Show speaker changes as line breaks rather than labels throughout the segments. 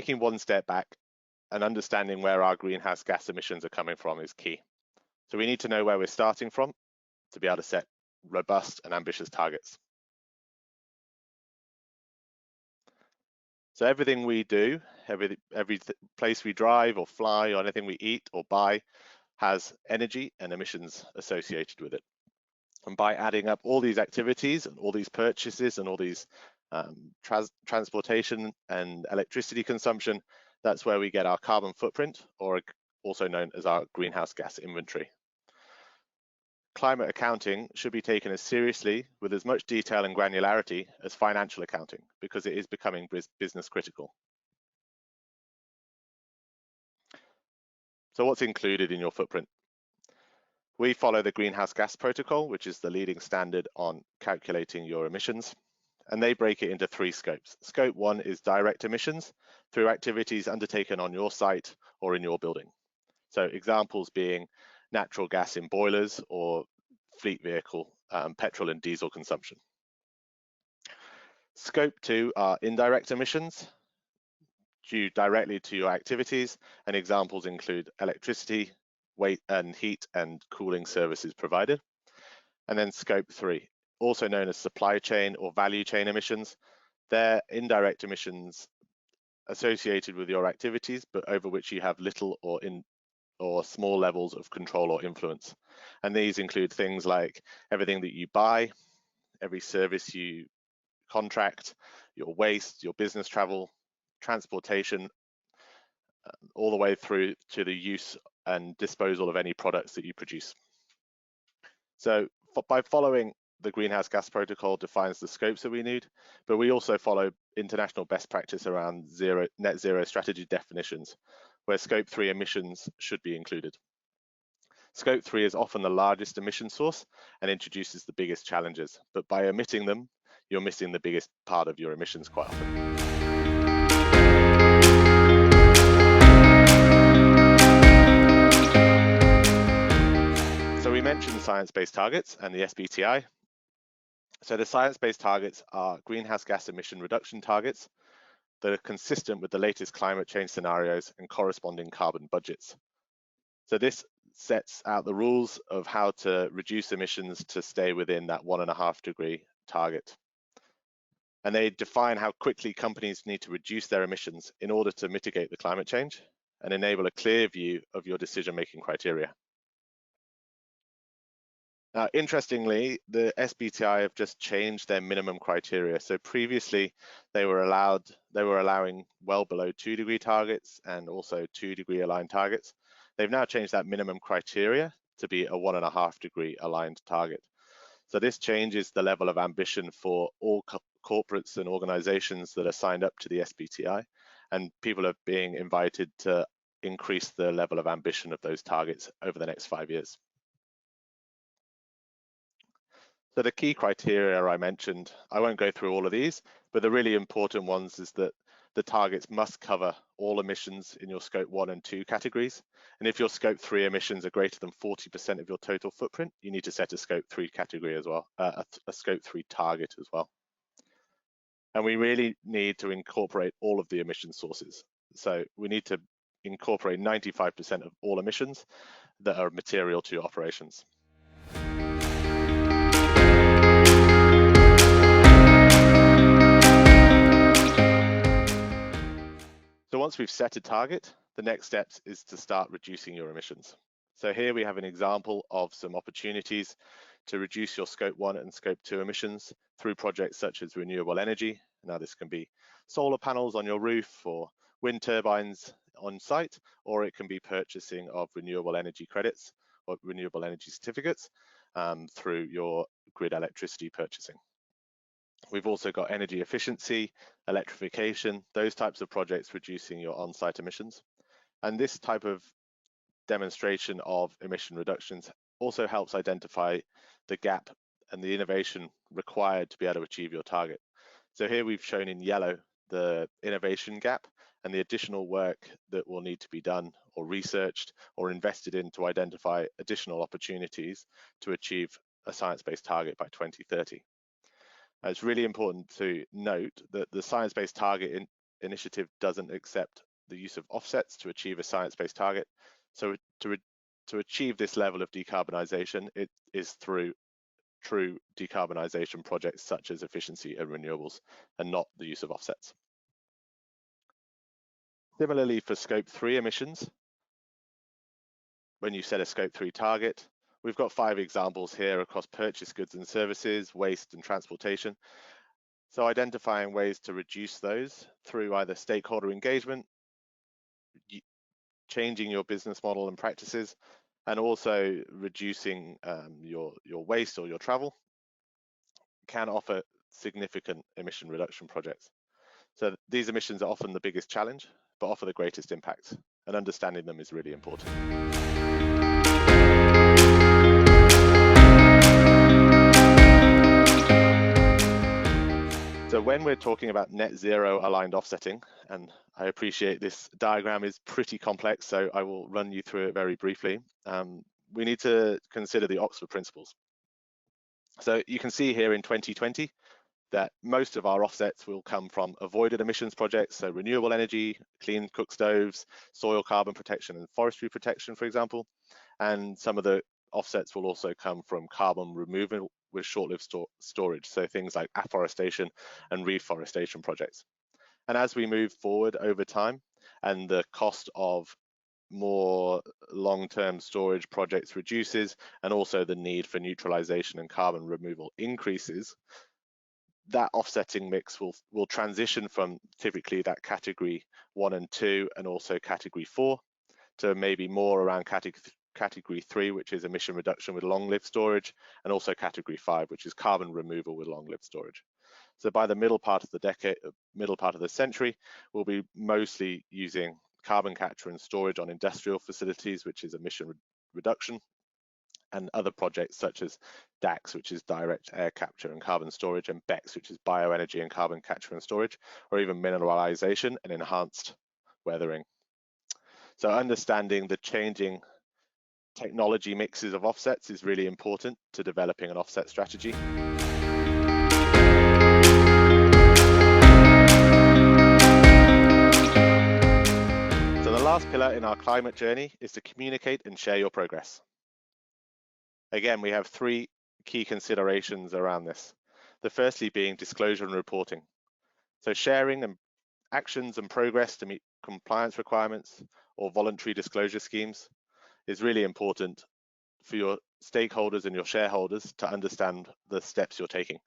taking one step back and understanding where our greenhouse gas emissions are coming from is key. So we need to know where we're starting from to be able to set robust and ambitious targets. So everything we do, every place we drive or fly or anything we eat or buy has energy and emissions associated with it. And by adding up all these activities and all these purchases and all these transportation and electricity consumption, that's where we get our carbon footprint, or also known as our greenhouse gas inventory. Climate accounting should be taken as seriously with as much detail and granularity as financial accounting, because it is becoming business critical. So what's included in your footprint? We follow the Greenhouse Gas Protocol, which is the leading standard on calculating your emissions, and they break it into 3 scopes. Scope 1 is direct emissions through activities undertaken on your site or in your building. So examples being natural gas in boilers or fleet vehicle petrol and diesel consumption. Scope 2 are indirect emissions due directly to your activities, and examples include electricity, weight and heat and cooling services provided. And then Scope 3, also known as supply chain or value chain emissions. They're indirect emissions associated with your activities, but over which you have little or small levels of control or influence. And these include things like everything that you buy, every service you contract, your waste, your business travel, transportation, all the way through to the use and disposal of any products that you produce. So by following the Greenhouse Gas Protocol defines the scopes that we need, but we also follow international best practice around net zero strategy definitions, where Scope 3 emissions should be included. Scope 3 is often the largest emission source and introduces the biggest challenges, but by omitting them, you're missing the biggest part of your emissions quite often. So we mentioned science-based targets and the SBTi. So the science-based targets are greenhouse gas emission reduction targets that are consistent with the latest climate change scenarios and corresponding carbon budgets. So this sets out the rules of how to reduce emissions to stay within that 1.5 degree target. And they define how quickly companies need to reduce their emissions in order to mitigate the climate change and enable a clear view of your decision-making criteria. Now, interestingly, the SBTi have just changed their minimum criteria. So previously, they were allowing well below 2 degree targets and also 2 degree aligned targets. They've now changed that minimum criteria to be a 1.5 degree aligned target. So this changes the level of ambition for all corporates and organizations that are signed up to the SBTi, and people are being invited to increase the level of ambition of those targets over the next 5 years. So the key criteria I mentioned, I won't go through all of these, but the really important ones is that the targets must cover all emissions in your Scope 1 and 2 categories. And if your Scope 3 emissions are greater than 40% of your total footprint, you need to set a Scope 3 category as well, a Scope 3 target as well. And we really need to incorporate all of the emission sources. So we need to incorporate 95% of all emissions that are material to your operations. So once we've set a target, the next steps is to start reducing your emissions. So here we have an example of some opportunities to reduce your Scope 1 and Scope 2 emissions through projects such as renewable energy. Now this can be solar panels on your roof or wind turbines on site, or it can be purchasing of renewable energy credits or renewable energy certificates through your grid electricity purchasing. We've also got energy efficiency, electrification, those types of projects reducing your on-site emissions. And this type of demonstration of emission reductions also helps identify the gap and the innovation required to be able to achieve your target. So here we've shown in yellow the innovation gap and the additional work that will need to be done or researched or invested in to identify additional opportunities to achieve a science-based target by 2030. It's really important to note that the science-based target initiative doesn't accept the use of offsets to achieve a science-based target. So to achieve this level of decarbonisation, it is through true decarbonisation projects such as efficiency and renewables, and not the use of offsets. Similarly, for Scope 3 emissions, when you set a Scope 3 target, we've got 5 examples here across purchased goods and services, waste and transportation. So identifying ways to reduce those through either stakeholder engagement, changing your business model and practices, and also reducing your waste or your travel can offer significant emission reduction projects. So these emissions are often the biggest challenge, but offer the greatest impact, and understanding them is really important. So when we're talking about net zero aligned offsetting, and I appreciate this diagram is pretty complex, so I will run you through it very briefly. We need to consider the Oxford principles. So you can see here in 2020 that most of our offsets will come from avoided emissions projects, so renewable energy, clean cook stoves, soil carbon protection and forestry protection, for example. And some of the offsets will also come from carbon removal with short-lived storage, so things like afforestation and reforestation projects. And as we move forward over time and the cost of more long-term storage projects reduces, and also the need for neutralization and carbon removal increases, that offsetting mix will transition from typically that category 1 and 2 and also category 4 to maybe more around category 3, which is emission reduction with long-lived storage, and also category 5, which is carbon removal with long-lived storage. So by the middle part of the century, we'll be mostly using carbon capture and storage on industrial facilities, which is emission reduction, and other projects such as DACS, which is direct air capture and carbon storage, and BECCS, which is bioenergy and carbon capture and storage, or even mineralization and enhanced weathering. So understanding the changing technology mixes of offsets is really important to developing an offset strategy. So the last pillar in our climate journey is to communicate and share your progress. Again, we have 3 key considerations around this. The firstly being disclosure and reporting. So sharing and actions and progress to meet compliance requirements or voluntary disclosure schemes is really important for your stakeholders and your shareholders to understand the steps you're taking.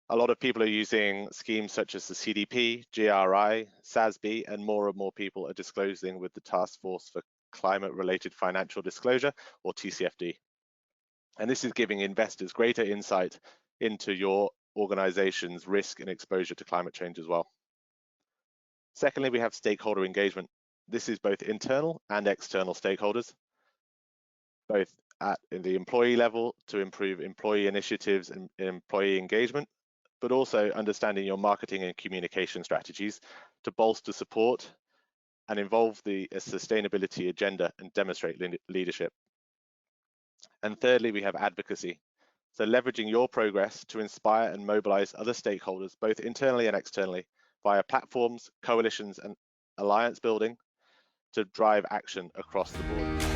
A lot of people are using schemes such as the CDP, GRI, SASB, and more people are disclosing with the Task Force for Climate-Related Financial Disclosure, or TCFD. And this is giving investors greater insight into your organization's risk and exposure to climate change as well. Secondly, we have stakeholder engagement. This is both internal and external stakeholders, both at the employee level to improve employee initiatives and employee engagement, but also understanding your marketing and communication strategies to bolster support and involve the sustainability agenda and demonstrate leadership. And thirdly, we have advocacy. So leveraging your progress to inspire and mobilize other stakeholders, both internally and externally, via platforms, coalitions, and alliance building to drive action across the board.